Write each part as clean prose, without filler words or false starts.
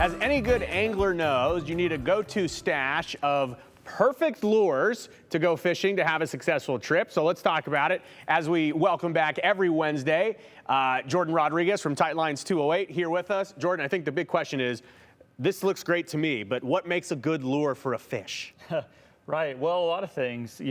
As any good angler knows, you need a go-to stash of perfect lures to go fishing to have a successful trip. So let's talk about it as we welcome back every Wednesday Jordan Rodriguez from Tight Lines 208 here with us. Jordan, I think the big question is, this looks great to me, but what makes a good lure for a fish? Right. Well, a lot of things.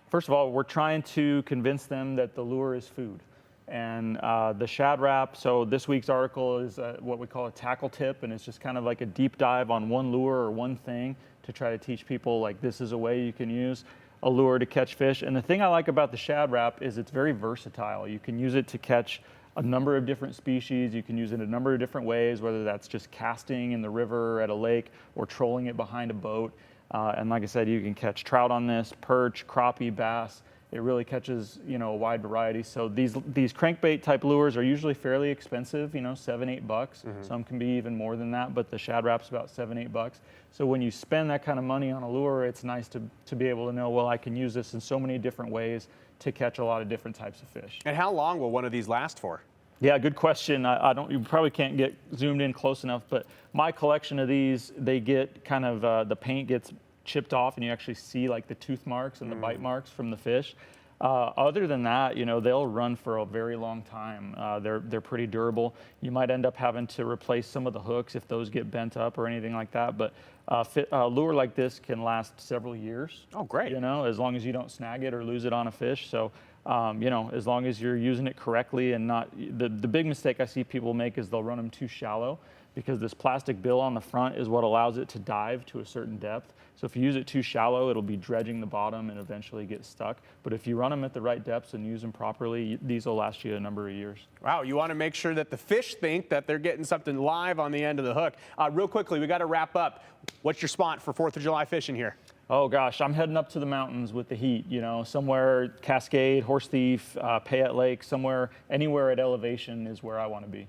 First of all, we're trying to convince them that the lure is food. And the Shad Rap, so this week's article is what we call a tackle tip, and it's just kind of like a deep dive on one lure or one thing to try to teach people, like, this is a way you can use a lure to catch fish. And the thing I like about the Shad Rap is it's very versatile. You can use it to catch a number of different species. You can use it a number of different ways, whether that's just casting in the river or at a lake or trolling it behind a boat. And like I said, you can catch trout on this, perch, crappie, bass. It really catches, a wide variety. So these crankbait type lures are usually fairly expensive, $7, $8. Mm-hmm. Some can be even more than that, but the Shad Rap's about $7, $8. So when you spend that kind of money on a lure, it's nice to be able to know, well, I can use this in so many different ways to catch a lot of different types of fish. And how long will one of these last for? Yeah, good question. You probably can't get zoomed in close enough, but my collection of these, they get kind of, the paint gets chipped off and you actually see like the tooth marks and the bite marks from the fish. Other than that, they'll run for a very long time. They're pretty durable. You might end up having to replace some of the hooks if those get bent up or anything like that, but a lure like this can last several years. Oh, great. As long as you don't snag it or lose it on a fish. So, as long as you're using it correctly and not, the big mistake I see people make is they'll run them too shallow, because this plastic bill on the front is what allows it to dive to a certain depth. So if you use it too shallow, it'll be dredging the bottom and eventually get stuck. But if you run them at the right depths and use them properly, these will last you a number of years. Wow, you want to make sure that the fish think that they're getting something live on the end of the hook. Real quickly, we got to wrap up. What's your spot for 4th of July fishing here? Oh gosh, I'm heading up to the mountains with the heat, somewhere Cascade, Horse Thief, Payette Lake, anywhere at elevation is where I want to be.